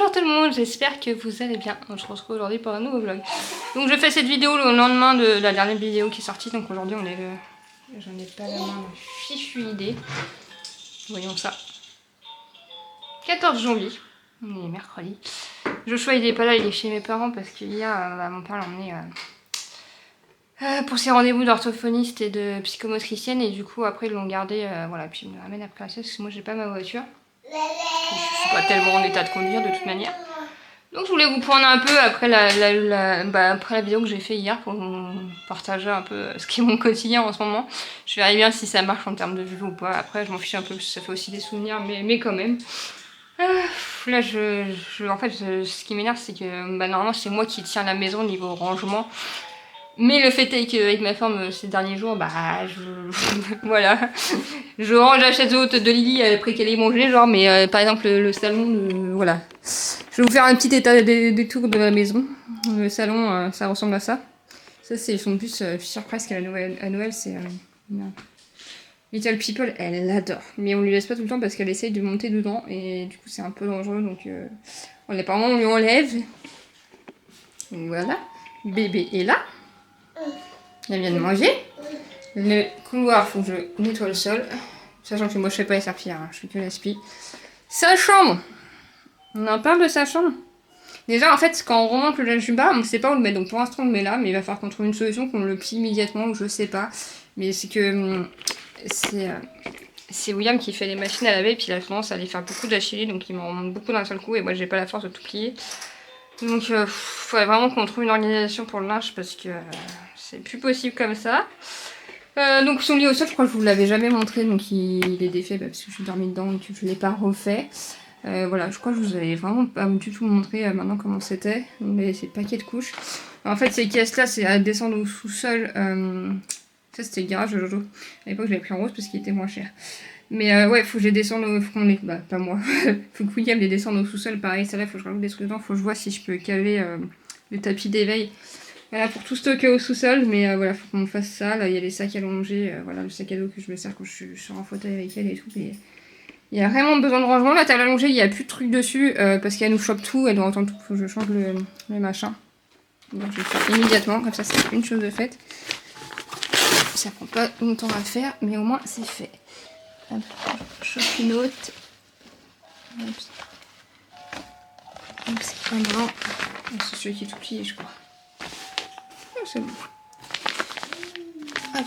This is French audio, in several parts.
Bonjour tout le monde, j'espère que vous allez bien. On se retrouve aujourd'hui pour un nouveau vlog. Donc je fais cette vidéo le lendemain de la dernière vidéo qui est sortie. Donc aujourd'hui on est le... J'en ai pas la main, fichue idée. Voyons ça. 14 janvier. On est mercredi. Joshua il est pas là, il est chez mes parents parce qu'hier mon père l'a emmené pour ses rendez-vous d'orthophoniste et de psychomotricienne. Et du coup après ils l'ont gardé, voilà, puis il me ramène après la sieste parce que moi j'ai pas ma voiture. Je suis pas tellement en état de conduire de toute manière. Donc je voulais vous prendre un peu après après la vidéo que j'ai fait hier pour vous partager un peu ce qui est mon quotidien en ce moment. Je verrai bien si ça marche en termes de vue ou pas. Après je m'en fiche un peu parce que ça fait aussi des souvenirs, mais quand même. Là en fait ce qui m'énerve c'est que normalement c'est moi qui tiens la maison niveau rangement. Mais le fait est qu'avec ma femme ces derniers jours, voilà, je range la chaise haute de Lily après qu'elle ait mangé, genre, mais par exemple le salon, voilà. Je vais vous faire un petit état des tours de la maison. Le salon, ça ressemble à ça. Ça c'est son bus Fisher Price à Noël, c'est Little People, elle l'adore. Mais on lui laisse pas tout le temps parce qu'elle essaye de monter dedans et du coup c'est un peu dangereux, donc on lui enlève. Donc, voilà, bébé est là. Elle vient de manger. Le couloir, faut que je nettoie le sol. Sachant que moi je fais pas les serpillères, hein, je fais que l'aspi. Sa chambre. On en parle de sa chambre. Déjà en fait quand on remonte le linge du bas, on sait pas où le mettre. Donc pour l'instant on le met là, mais il va falloir qu'on trouve une solution, qu'on le plie immédiatement, ou je sais pas. Mais c'est que c'est William qui fait les machines à laver, puis il a tendance à les faire beaucoup d'affilée, donc il m'en remonte beaucoup d'un seul coup, et moi j'ai pas la force de tout plier. Donc faudrait vraiment qu'on trouve une organisation pour le linge parce que c'est plus possible comme ça. Donc son lit au sol, je crois que je vous l'avais jamais montré, donc il est défait parce que je suis dormi dedans et que je l'ai pas refait. Voilà, je crois que je vous avais vraiment pas du tout montré maintenant comment c'était, mais ces paquets de couches. En fait, ces caisses-là, c'est à descendre au sous-sol. Ça, c'était le garage de Jojo. À l'époque, je l'avais pris en rose parce qu'il était moins cher. Mais ouais, faut que je les descende pas moi. Faut que William les descende au sous-sol. Pareil, ça là, faut que je rajoute des trucs dedans. Faut que je vois si je peux caler le tapis d'éveil. Voilà, pour tout stocker au sous-sol. Mais voilà, faut qu'on fasse ça. Là, il y a les sacs allongés. Voilà, le sac à dos que je me sers quand je suis sur un fauteuil avec elle et tout. Et il y a vraiment besoin de rangement. La table allongée, il n'y a plus de trucs dessus parce qu'elle nous chope tout. Elle doit entendre tout. Faut que je change le machin. Donc je vais le faire immédiatement. Comme ça, c'est une chose de faite. Ça prend pas longtemps à faire, mais au moins c'est fait. Hop, je chauffe une autre. Donc c'est vraiment... C'est celui qui est tout plié, je crois. Oh, c'est bon. Hop.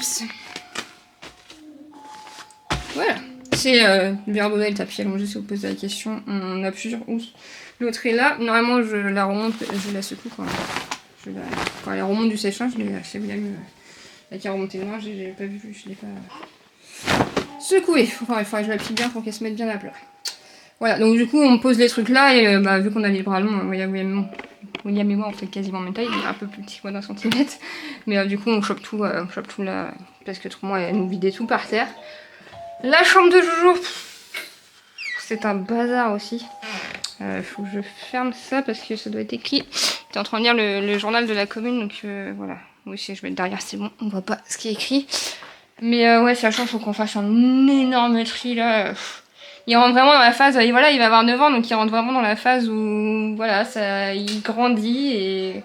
Voilà. C'est Verbodel, tapis allongé, si vous posez la question. On a plusieurs housses. L'autre est là. Normalement, je la remonte, je la secoue quand elle remonte du séchage. C'est bien mieux. La qui a remonté loin, j'ai pas vu, je l'ai pas secoué. Enfin, il faudrait que je la plie bien pour qu'elle se mette bien à plat. Voilà, donc du coup on pose les trucs là et vu qu'on a les bras longs, William et moi on fait quasiment en même taille, il est un peu plus petit que moi d'un centimètre. Mais du coup on chope tout là, parce que autrement elle nous vidait tout par terre. La chambre de Jojo, c'est un bazar aussi. Faut que je ferme ça parce que ça doit être écrit. J'étais en train de lire le journal de la commune, donc voilà. Oui, si je vais derrière, c'est bon, on voit pas ce qui est écrit. Mais ouais, sachant qu'il faut qu'on fasse un énorme tri là. Il rentre vraiment dans la phase, et voilà, il va avoir 9 ans, donc il rentre vraiment dans la phase où voilà, il grandit et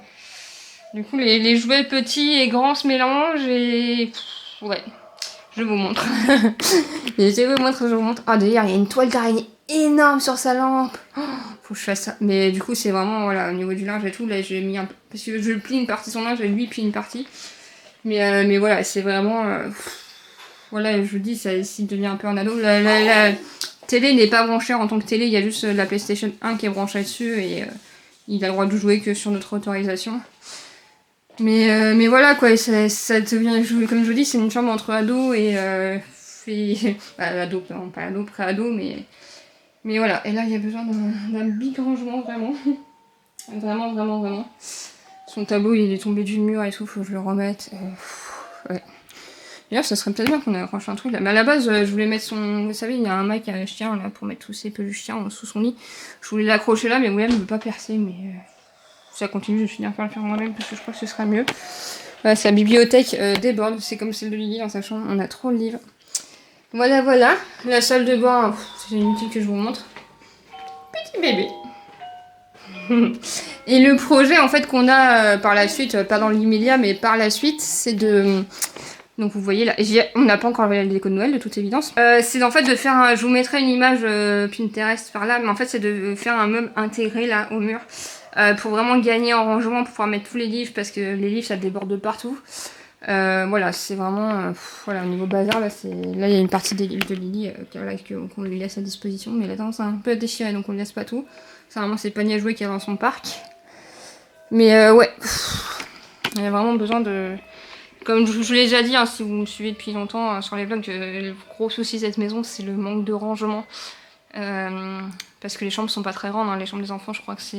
du coup les jouets petits et grands se mélangent et ouais, je vous montre. je vous montre. Ah d'ailleurs, il y a une toile d'araignée énorme sur sa lampe. Oh, faut que je fasse ça. Mais du coup, c'est vraiment voilà, au niveau du linge et tout, là j'ai mis un peu parce que je plie une partie de son linge et lui plie une partie. Mais voilà, c'est vraiment voilà, je vous dis, ça s'il devient un peu un ado. La télé n'est pas branchée en tant que télé, il y a juste la PlayStation 1 qui est branchée dessus et il a le droit de jouer que sur notre autorisation. Mais voilà quoi, ça devient, comme je vous dis, c'est une chambre entre ado et ado, non, pas ado, pré-ado, mais voilà. Et là, il y a besoin d'un big rangement, vraiment. Vraiment. Son tableau, il est tombé du mur et tout, faut que je le remette. Ouais. D'ailleurs, ça serait peut-être bien qu'on accroche un truc là. Mais à la base, je voulais mettre son. Vous savez, il y a un mec à chien là pour mettre tous ses peluches chiens sous son lit. Je voulais l'accrocher là, mais William ne veut pas percer. Mais ça continue, je vais finir par le faire moi-même parce que je crois que ce sera mieux. Voilà, sa bibliothèque déborde. C'est comme celle de Lily dans sa chambre. On a trop de livres. Voilà. La salle de bain, c'est inutile que je vous montre. Petit bébé. Et le projet en fait qu'on a par la suite, pas dans l'immédiat mais par la suite, c'est de... Donc vous voyez là, on n'a pas encore les déco de Noël de toute évidence. C'est en fait de faire je vous mettrai une image Pinterest par là, mais en fait c'est de faire un meuble intégré là au mur. Pour vraiment gagner en rangement, pour pouvoir mettre tous les livres, parce que les livres ça déborde de partout. Voilà, c'est vraiment... voilà, au niveau bazar, là il y a une partie des livres de Lily qu'on lui laisse à disposition, mais là c'est un peu déchiré, donc on ne laisse pas tout. C'est vraiment ses paniers à jouer qu'il y a dans son parc. Mais ouais, il y a vraiment besoin de... Comme je vous l'ai déjà dit, hein, si vous me suivez depuis longtemps sur les vlogs, le gros souci de cette maison, c'est le manque de rangement. Parce que les chambres sont pas très grandes, hein. Les chambres des enfants, je crois que ça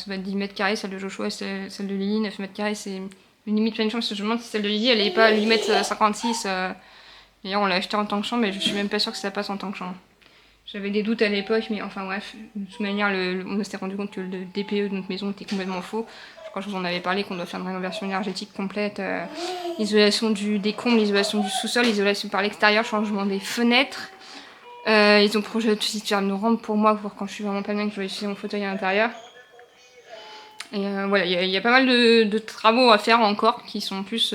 doit être 10 mètres carrés, celle de Joshua et celle de Lily, 9 mètres carrés, c'est une limite pleine chambre. Je me demande si celle de Lily, elle est pas à 8 mètres 56. D'ailleurs, on l'a acheté en tant que chambre, mais je suis même pas sûre que ça passe en tant que chambre. J'avais des doutes à l'époque, mais enfin bref, de toute manière, on s'est rendu compte que le DPE de notre maison était complètement faux. Je crois que je vous en avais parlé, qu'on doit faire une rénovation énergétique complète, isolation des combles, isolation du sous-sol, isolation par l'extérieur, changement des fenêtres. Ils ont projeté aussi de faire une rampe pour moi, pour quand je suis vraiment pas bien, que je vais utiliser mon fauteuil à l'intérieur. Et voilà, il y a pas mal de travaux à faire encore, qui sont plus...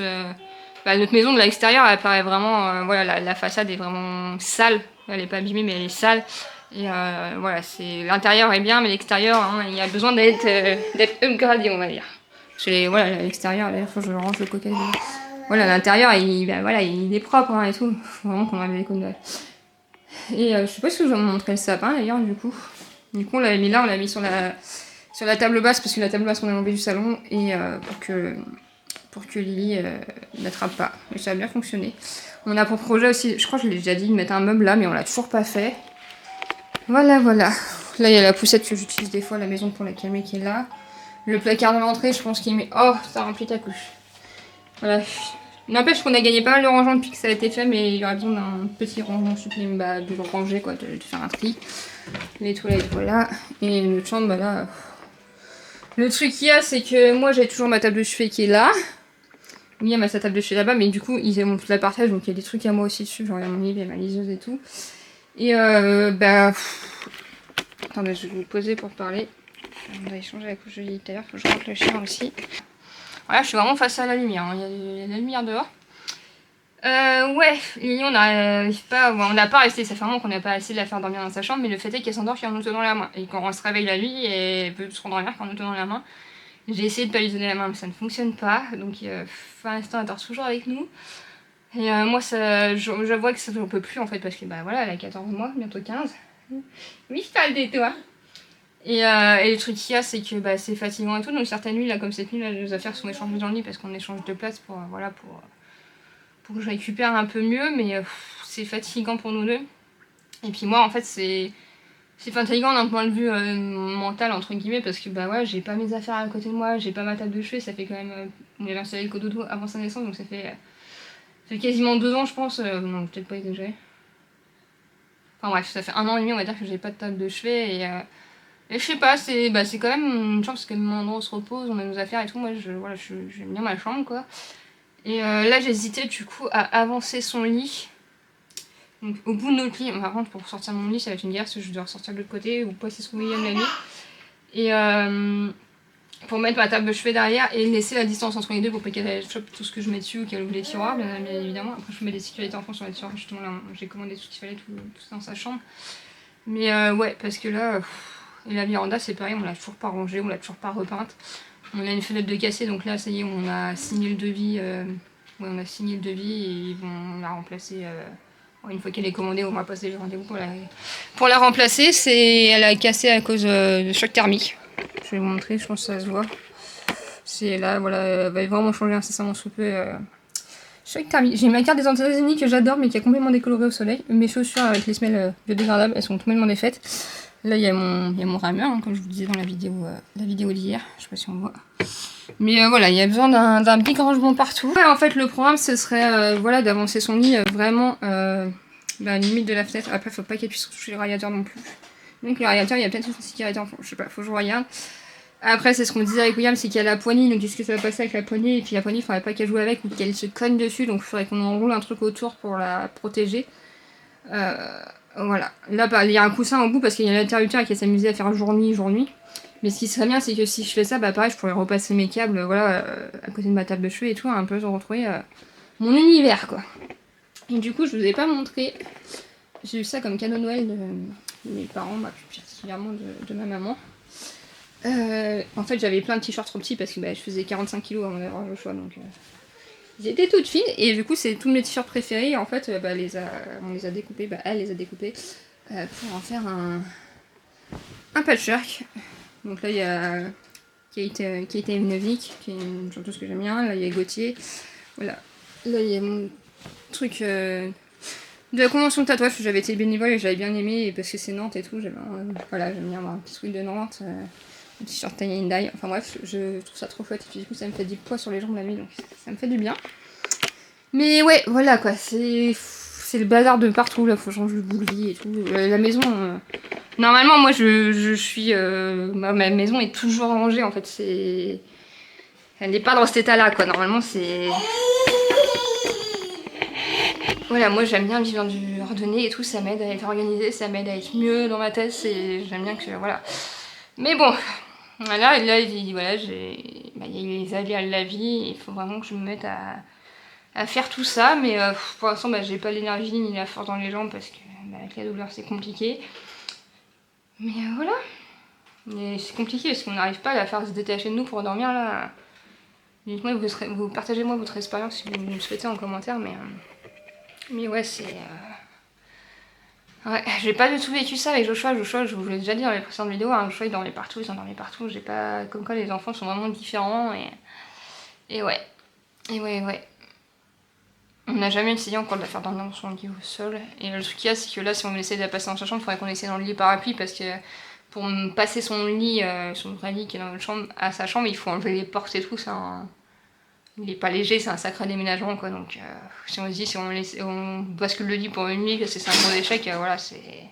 notre maison de l'extérieur, elle paraît vraiment... voilà, la façade est vraiment sale. Elle est pas abîmée, mais elle est sale. Et voilà, l'intérieur est bien, mais l'extérieur, hein, il y a besoin d'être upgradé, on va dire. Voilà, l'extérieur, il faut que je range le coquet. Voilà, l'intérieur, voilà, il est propre hein, et tout. Faut vraiment qu'on enlève les cônes. Et je sais pas si je vais vous montrer le sapin d'ailleurs, du coup. Du coup, on l'avait mis là, on l'a mis sur la table basse, parce que la table basse, on a enlevé du salon, et pour que Lily n'attrape pas. Et ça a bien fonctionné. On a pour projet aussi, je crois que je l'ai déjà dit, de mettre un meuble là, mais on l'a toujours pas fait. Voilà, voilà. Là, il y a la poussette que j'utilise des fois à la maison pour la calmer qui est là. Le placard de l'entrée, je pense qu'il met... Oh, ça remplit ta couche. Voilà. N'empêche qu'on a gagné pas mal de rangement depuis que ça a été fait, mais il y aurait besoin d'un petit rangement supplémentaire, de ranger, quoi, de faire un tri. Les toilettes, voilà. Et le chambre, bah là... Le truc qu'il y a, c'est que moi, j'ai toujours ma table de chevet qui est là. Oui, il y a sa table de chevet là-bas, mais du coup, ils ont tout la partage, donc il y a des trucs à moi aussi dessus, genre il y a mon livre, il y a ma liseuse et tout. Et bah... Attendez, je vais vous poser pour parler. On va échanger la couche de lit tout à l'heure, faut que je rentre le chien aussi. Voilà, je suis vraiment face à la lumière, hein. Il y a la lumière dehors. Ouais, Lily, on n'arrive pas, on n'a pas resté, ça fait un moment qu'on n'a pas essayé de la faire dormir dans sa chambre, mais le fait est qu'elle s'endort en nous tenant la main. Et quand on se réveille la nuit, elle peut se rendormir en nous tenant la main. J'ai essayé de pas lui donner la main, mais ça ne fonctionne pas, donc pour l'instant elle dort toujours avec nous. Et moi, je vois que ça ne peut plus en fait, parce que bah voilà, elle a 14 mois, bientôt 15. Oui, je parle des toi. Et le truc qu'il y a, c'est que bah, c'est fatigant et tout, donc certaines nuits, là, comme cette nuit, là, nos affaires sont échangées dans le lit parce qu'on échange de place pour, voilà, pour que je récupère un peu mieux, mais c'est fatigant pour nous deux. Et puis moi, en fait, c'est fatigant d'un point de vue mental, entre guillemets, parce que bah ouais, j'ai pas mes affaires à côté de moi, j'ai pas ma table de chevet, ça fait quand même... on avait installé le cododo avant sa naissance, donc ça fait quasiment 2 ans, je pense. Non, peut-être pas exagéré. Enfin bref, ça fait 1 an et demi, on va dire, que j'ai pas de table de chevet, et je sais pas, c'est quand même une chambre, parce que mon endroit où on se repose, on a nos affaires et tout, moi j'aime bien ma chambre quoi. Et là j'hésitais du coup à avancer son lit. Donc au bout de notre lit, par contre pour sortir mon lit ça va être une guerre, parce que je dois ressortir de l'autre côté, ou passer sous William la nuit. Et pour mettre ma table de chevet derrière et laisser la distance entre les deux pour pas qu'elle chope tout ce que je mets dessus ou qu'elle ouvre les tiroirs, bien évidemment. Après je mets des sécurités enfants sur les tiroirs, justement là j'ai commandé tout ce qu'il fallait, tout ça dans sa chambre. Mais ouais, parce que là... Et la véranda c'est pareil, on l'a toujours pas rangée, on l'a toujours pas repeinte. On a une fenêtre de cassé, donc là ça y est, on a signé le devis. Ouais, on a signé le devis et ils vont la remplacer. Une fois qu'elle est commandée, on va passer le rendez-vous pour la remplacer. Elle a cassé à cause de choc thermique. Je vais vous montrer, je pense que ça se voit. C'est là, voilà, elle va vraiment changer incessamment sous peu. Choc thermique. J'ai ma carte des États-Unis que j'adore, mais qui est complètement décolorée au soleil. Mes chaussures avec les semelles biodégradables, elles sont complètement défaites. Là, il y a mon rameur, hein, comme je vous disais dans la vidéo d'hier. Je sais pas si on voit. Mais voilà, il y a besoin d'un big rangement partout. Ouais, en fait, le programme, ce serait voilà, d'avancer son lit vraiment à la limite de la fenêtre. Après, faut pas qu'elle puisse toucher le radiateur non plus. Donc, le radiateur, il y a peut-être une sécurité enfant. Je sais pas, faut que je regarde. Après, c'est ce qu'on disait avec William, c'est qu'il y a la poignée. Donc, est-ce que ça va passer avec la poignée? Et puis, la poignée, il faudrait pas qu'elle joue avec ou qu'elle se cogne dessus. Donc, il faudrait qu'on enroule un truc autour pour la protéger. Voilà. Là, il y a un coussin au bout parce qu'il y a l'interrupteur qui s'amusé à faire jour-nuit, jour-nuit. Mais ce qui serait bien, c'est que si je fais ça, bah pareil, je pourrais repasser mes câbles, voilà, à côté de ma table de chevet et tout, un peu retrouver mon univers, quoi. Et du coup, je vous ai pas montré. J'ai eu ça comme cadeau de Noël de mes parents, bah, plus particulièrement de ma maman. En fait, j'avais plein de t-shirts trop petits parce que bah, je faisais 45 kilos avant d'avoir le choix, donc ils étaient toutes fines. Et du coup, c'est tous mes t-shirts préférés. En fait, bah, on les a découpés, bah, elle les a découpés pour en faire un patchwork. Donc là, il y a Kate Evanovic, qui est une chanteuse que j'aime bien. Là, il y a Gauthier. Voilà. Là, il y a mon truc de la convention de tatouage, que j'avais été bénévole et j'avais bien aimé, parce que c'est Nantes et tout. Voilà, j'aime bien avoir un petit truc de Nantes. Un t-shirt tie and dye. Enfin bref, je trouve ça trop chouette. Et puis du coup, ça me fait du poids sur les jambes la nuit, donc ça me fait du bien. Mais ouais, voilà quoi, c'est le bazar de partout, là, faut changer le boulie et tout. La maison, normalement, moi, je suis... ma maison est toujours rangée, en fait, c'est... Elle n'est pas dans cet état-là, quoi. Normalement, c'est... Voilà, moi, j'aime bien vivre du ordonné et tout, ça m'aide à être organisée, ça m'aide à être mieux dans ma tête, j'aime bien que... Voilà. Mais bon, voilà, là, voilà, il y a les aléas de la vie, il faut vraiment que je me mette à faire tout ça, mais pour l'instant bah, j'ai pas l'énergie ni la force dans les jambes parce que bah, avec la douleur c'est compliqué. Mais voilà, mais c'est compliqué parce qu'on n'arrive pas à la faire se détacher de nous pour dormir là. Dites-moi, vous partagez-moi votre expérience si vous le souhaitez en commentaire, mais ouais, c'est... Ouais, j'ai pas du tout vécu ça avec Joshua. Joshua, je vous l'ai déjà dit dans les précédentes vidéos, hein, Joshua il dormait partout, ils en dormaient partout. J'ai pas... Comme quoi les enfants sont vraiment différents et ouais. Et ouais. On n'a jamais essayé encore de la faire dormir dans son lit au sol. Et le truc qu'il y a, c'est que là, si on essaie de la passer dans sa chambre, il faudrait qu'on essaie dans le lit parapluie parce que pour passer son lit, son vrai lit qui est dans notre chambre, à sa chambre, il faut enlever les portes et tout. Il est pas léger, c'est un sacré déménagement quoi. Donc si on se dit, si on bascule le lit pour une nuit, c'est un gros échec, voilà, c'est.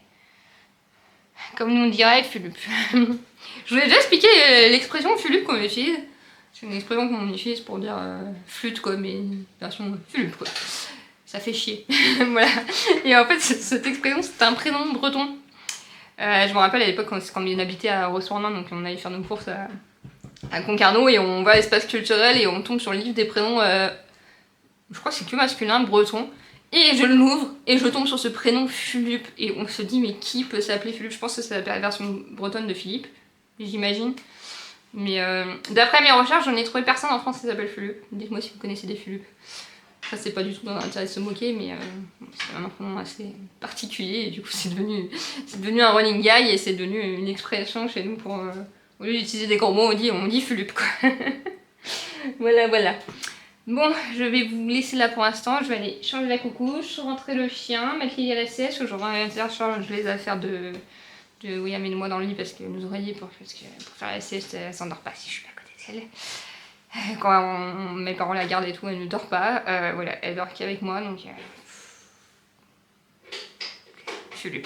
Comme nous on dirait, Fulup. Je vous ai déjà expliqué l'expression Fulup qu'on utilise. C'est une expression qu'on utilise pour dire flûte quoi, mais version Fulup quoi. Ça fait chier. Voilà. Et en fait, cette expression, c'est un prénom breton. Je me rappelle à l'époque quand on habitait à Ressournin, donc on allait faire nos courses à Concarneau et on va à l'espace culturel et on tombe sur le livre des prénoms, je crois que c'est que masculin, breton. Et je l'ouvre et je tombe sur ce prénom Fulup. Et on se dit, mais qui peut s'appeler Fulup? Je pense que c'est la version bretonne de Philippe, j'imagine. Mais d'après mes recherches, je n'ai trouvé personne en France qui s'appelle Fulup. Dites-moi si vous connaissez des Fulup. Ça, c'est pas du tout dans l'intérêt de se moquer, mais c'est un prénom assez particulier. Et du coup, c'est devenu un running guy et c'est devenu une expression chez nous pour. Au lieu d'utiliser des gros mots, on dit Fulup, quoi. Voilà. Bon, je vais vous laisser là pour l'instant. Je vais aller changer la coucouche, rentrer le chien, mettre Lily à la sieste. Aujourd'hui, je les affaires de William et de moi dans le lit parce qu'elle nous oreiller pour faire la sieste, elle s'endort pas si je suis à côté d'elle. Quand mes parents la gardent et tout, elle ne dort pas. Voilà, elle dort qu'avec moi, donc... Fulup.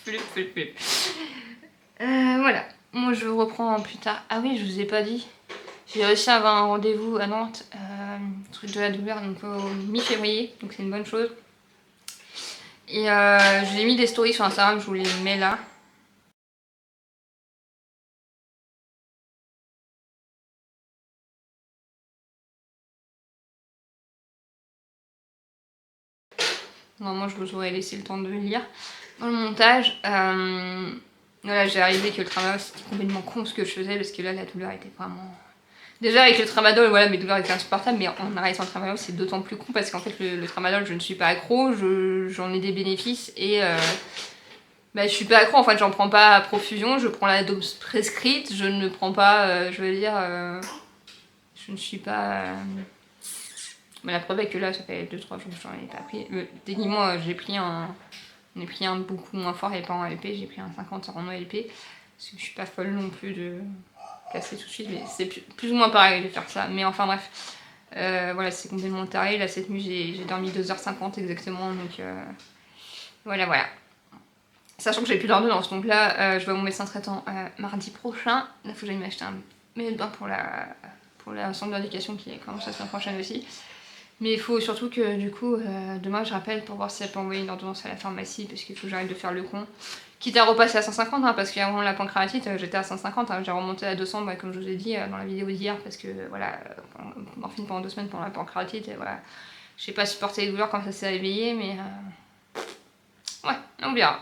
Fulup. Voilà. Moi, je reprends plus tard. Ah oui, je vous ai pas dit. J'ai réussi à avoir un rendez-vous à Nantes, truc de la douleur, donc au mi-février, donc c'est une bonne chose. Et j'ai mis des stories sur Instagram, je vous les mets là. Normalement, je vous aurais laissé le temps de lire dans le montage. Voilà, j'ai réalisé que le tramadol c'était complètement con ce que je faisais parce que là, la douleur était vraiment. Déjà, avec le tramadol, voilà, mes douleurs étaient insupportables, mais en arrêtant le tramadol, c'est d'autant plus con parce qu'en fait, le tramadol, je ne suis pas accro, j'en ai des bénéfices et. Je suis pas accro, en fait, j'en prends pas à profusion, je prends la dose prescrite, je ne prends pas, je veux dire. Je ne suis pas. Mais la preuve est que là, ça fait 2-3 jours que j'en ai pas pris. Techniquement, j'ai pris un beaucoup moins fort et pas en LP, j'ai pris un 50 en OLP. Parce que je suis pas folle non plus de casser tout de suite, mais c'est plus ou moins pareil de faire ça. Mais enfin bref, voilà, c'est complètement taré. Là, cette nuit, j'ai dormi 2h50 exactement, donc voilà. Sachant que j'ai plus d'ordonnance, donc là, je vois mon médecin traitant mardi prochain. Là, il faut que j'aille m'acheter un maillot de bain pour la centre d'éducation qui commence la semaine prochaine aussi. Mais il faut surtout que du coup, demain je rappelle pour voir si elle peut envoyer une ordonnance à la pharmacie parce qu'il faut que j'arrête de faire le con. Quitte à repasser à 150, hein, parce qu'avant la pancréatite, j'étais à 150, hein, j'ai remonté à 200, bah, comme je vous ai dit dans la vidéo d'hier, parce que voilà, morphine pendant 2 semaines pour la pancréatite, et voilà, j'ai pas supporté les douleurs quand ça s'est réveillé, mais ouais, on verra.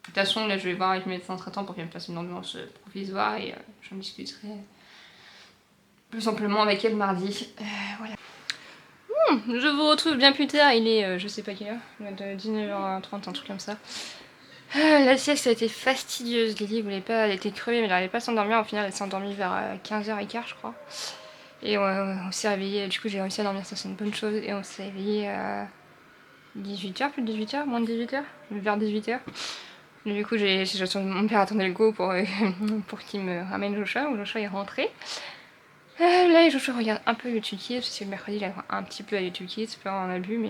De toute façon, là je vais voir avec mes médecins traitants pour qu'il me fasse une ambulance provisoire, et j'en discuterai plus simplement avec elle mardi. Voilà. Je vous retrouve bien plus tard, il est je sais pas quelle heure, il doit être 19h30, un truc comme ça. La sieste a été fastidieuse, Lily voulait pas, elle était crevée mais elle n'arrivait pas à s'endormir, au final elle s'est endormie vers 15h15 je crois. Et on s'est réveillé, du coup j'ai réussi à dormir, ça c'est une bonne chose, et on s'est réveillé à 18h, plus de 18h, moins de 18h, vers 18h. Du coup mon père attendait le go pour qu'il me ramène Joshua, où Joshua est rentré. Là Joshua regarde un peu YouTube Kids, parce que le mercredi il a un petit peu à YouTube Kids, pas en abus mais...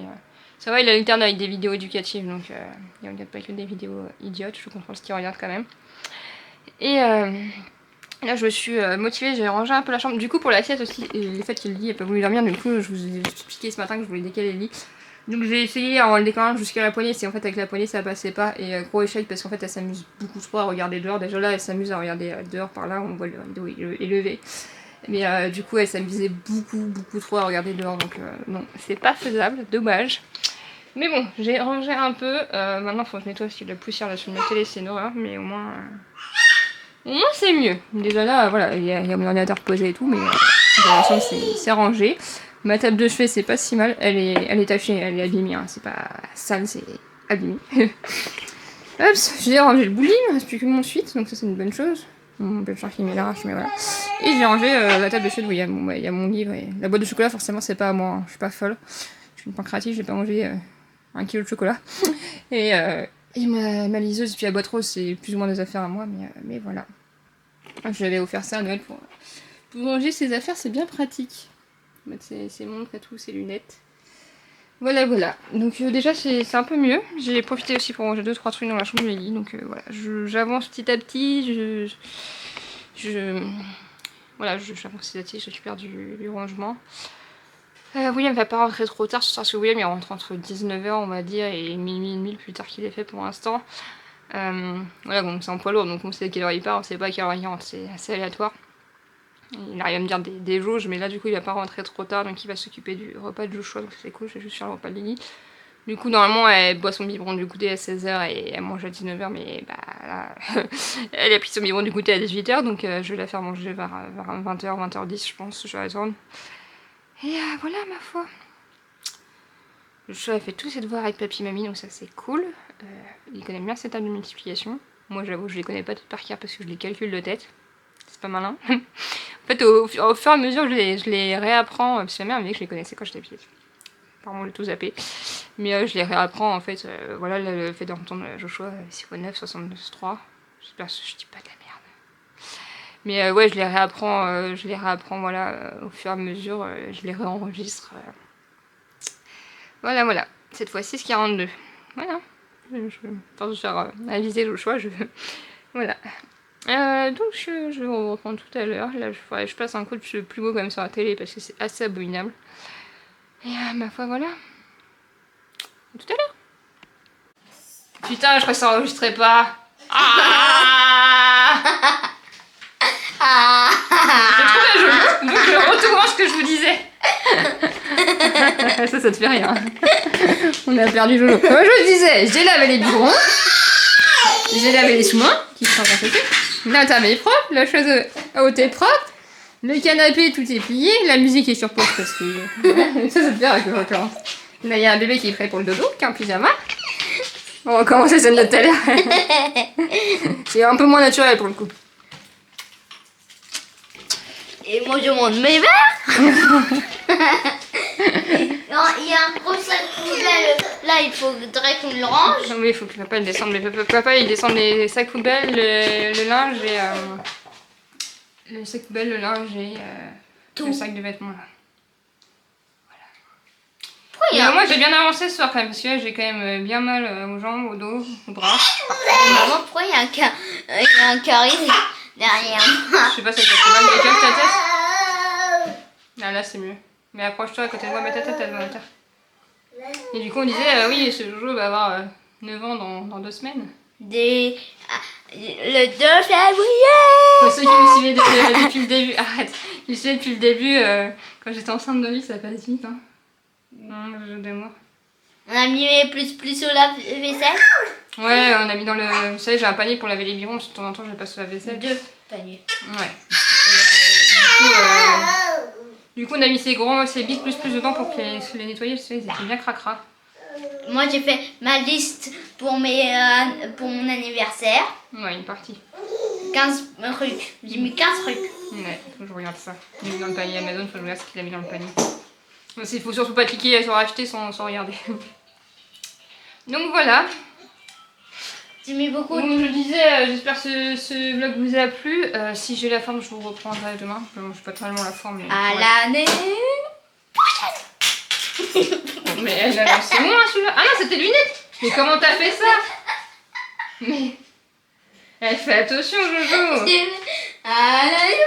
Ça va, il alterne avec des vidéos éducatives, donc il regarde pas que des vidéos idiotes, je comprends ce qu'il regarde quand même. Et là je me suis motivée, j'ai rangé un peu la chambre. Du coup pour la sieste aussi, le fait qu'il le lit, il n'a pas voulu dormir, du coup je vous ai expliqué ce matin que je voulais décaler le lit. Donc j'ai essayé en le décalant jusqu'à la poignée, c'est en fait avec la poignée ça passait pas, et gros échec parce qu'en fait elle s'amuse beaucoup trop à regarder dehors. Déjà là elle s'amuse à regarder dehors par là, on voit le rideau élevé. Mais du coup elle s'amusait beaucoup trop à regarder dehors, donc non, c'est pas faisable, dommage. Mais bon, j'ai rangé un peu, maintenant faut que je nettoie parce qu'il y a de la poussière là sur ma télé, c'est une horreur, mais au moins c'est mieux. Déjà là, voilà, il y a mon ordinateur posé et tout, mais dans l'ensemble c'est rangé. Ma table de chevet c'est pas si mal, elle est tachée, elle est abîmée, hein. C'est pas sale, c'est abîmé. Hop, j'ai rangé le bowling, il reste plus que mon suite, donc ça c'est une bonne chose. Mon belle-soeur qui met l'arrache, mais voilà. Et j'ai rangé la table de chevet où il y a mon livre, et la boîte de chocolat forcément c'est pas à moi, hein. Je suis pas folle. Je suis une pancréatite, j'ai pas mangé 1 kilo de chocolat. Et ma liseuse, et puis la boîte rose, c'est plus ou moins des affaires à moi, mais voilà. Je vais offert ça à Noël pour ranger ses affaires, c'est bien pratique. Mettre ses montres et tout, ses lunettes. Voilà. Donc déjà, c'est un peu mieux. J'ai profité aussi pour ranger 2-3 trucs dans la chambre de Lily. Donc voilà, j'avance petit à petit. Voilà, j'avance petit à petit, je récupère du rangement. William va pas rentrer trop tard, parce que William il rentre entre 19h on va dire et minuit et demi le plus tard qu'il est fait pour l'instant. Voilà, bon c'est en poids lourd, donc on sait à quelle heure il part, on sait pas à quelle heure il rentre, c'est assez aléatoire. Il arrive à me dire des jauges, mais là du coup il va pas rentrer trop tard, donc il va s'occuper du repas de Joshua, donc c'est cool, je vais juste faire le repas de Lily. Du coup normalement elle boit son biberon du goûter à 16h et elle mange à 19h, mais bah là elle a pris son biberon du goûter à 18h, donc je vais la faire manger vers 20h, 20h10 je pense, je la retourne. Et voilà ma foi. Le chat a fait tous ses devoirs avec papy mamie, donc ça c'est cool. Il connaît bien ses tables de multiplication. Moi j'avoue je les connais pas toutes par cœur parce que je les calcule de tête. C'est pas malin. En fait au fur et à mesure je les réapprends, parce que ma mère me dit que je les connaissais quand j'étais petite. Apparemment j'ai tout zappé. Mais je les réapprends en fait. Voilà le fait d'entendre Joshua 6x9, 72-3. J'espère que je dis pas de la merde. Mais ouais, je les réapprends voilà, au fur et à mesure, je les réenregistre. Voilà. Cette fois-ci, c'est 42. Voilà. Je pense de faire aviser le choix. Voilà. Donc je vais vous reprendre tout à l'heure. Là, je passe un coup de plus beau quand même sur la télé parce que c'est assez abominable. Et ma foi, voilà. À tout à l'heure. Putain, je crois que ça enregistrait pas. J'ai trouvé un jeu, donc je retourne ce que je vous disais. Ça te fait rien. On a perdu Jojo. Comme je vous disais, j'ai lavé les biberons, j'ai lavé les sous-mains, qui sont encore séchés. La table est propre, la chaise à ôter est propre, le canapé tout est plié, la musique est sur pause parce que... ça te fait rire que je recommence. Là, il y a un bébé qui est prêt pour le dodo, qui est en pyjama. On va recommencer celle de tout à l'heure. C'est un peu moins naturel pour le coup. Et moi je monte mes verres. Non, il y a un gros sac poubelle. Là, il faudrait qu'on le range. Oui, il faut que papa le descende. Mais papa il descend les sacs poubelles, le linge et... le sac poubelle, le linge et tout. Le sac de vêtements là. Pourquoi moi j'ai bien avancé ce soir quand même, parce que là j'ai quand même bien mal aux jambes, au dos, aux bras. Maman, pourquoi il y a un carré derrière moi? Je sais pas, ça te fait mal, décale ta tête. Ah, là c'est mieux. Mais approche-toi à côté de moi, mets ta tête à terre. Et du coup on disait, oui, ce Jojo va avoir 9 ans dans 2 semaines. le 2 février. Pour ceux qui me suivaient depuis le début, arrête, qui me suivaient depuis le début, quand j'étais enceinte de lui, ça passe vite. Hein. Non, le jeu de moi. On a mis plus sur la vaisselle. Ouais, on a mis dans le. Vous savez, j'ai un panier pour laver les biberons, de temps en temps, je les passe sur la vaisselle. 2 paniers. Ouais. Du coup, on a mis ces bics plus dedans pour que les nettoyer, ils étaient bien cracra. Moi, j'ai fait ma liste pour mon anniversaire. Ouais, une partie. 15 trucs. J'ai mis 15 trucs. Ouais, faut que je regarde ça. Il est mis dans le panier Amazon, faut que je regarde ce qu'il a mis dans le panier. Il faut surtout pas cliquer sur acheter sans regarder. Donc voilà. J'ai mis beaucoup. Donc je disais, j'espère que ce vlog vous a plu. Si j'ai la forme, je vous reprendrai demain. Je n'ai pas tellement la forme. Mais À ouais. l'année prochaine. Mais elle a lancé moi celui-là. Ah non, c'était lunettes. Mais comment t'as fait ça? Mais elle fait attention, Jojo. À l'année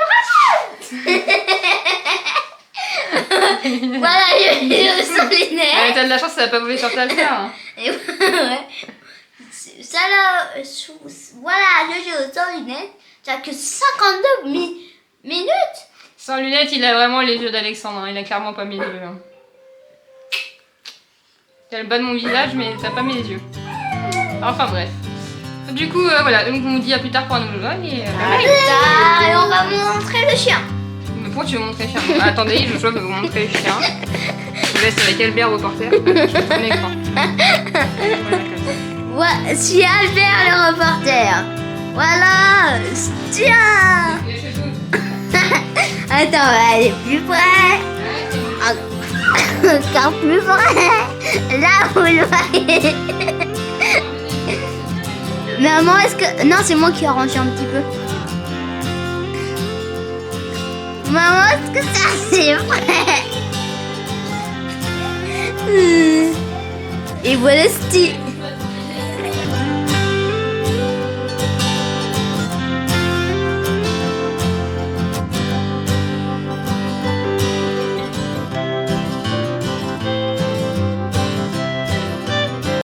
prochaine. Voilà, j'ai mis le sans Ouais, lunettes. t'as de la chance, ça va pas voler sur ta faire. Hein. Et ouais. Ça là, voilà, je joue sans lunettes. T'as que 52 minutes. Sans lunettes, il a vraiment les yeux d'Alexandre. Hein. Il a clairement pas mes yeux. Hein. T'as le bas de mon visage, mais t'as pas mes yeux. Enfin bref. Du coup, voilà. Donc on vous dit à plus tard pour un nouveau vlog. Et bye. Ça, et on va vous montrer le chien. Mais pourquoi tu veux montrer le chien? Attendez, Joshua veut vous montrer le chien. Je laisse avec Albert reporter. Je prends ton écran. Voici Albert le reporter. Voilà. Tiens. Attends, on va aller plus près. Encore plus près. Là, vous le voyez. Maman, est-ce que... Non, c'est moi qui arrange un petit peu. Maman, est-ce que ça c'est vrai? Et voilà Steve.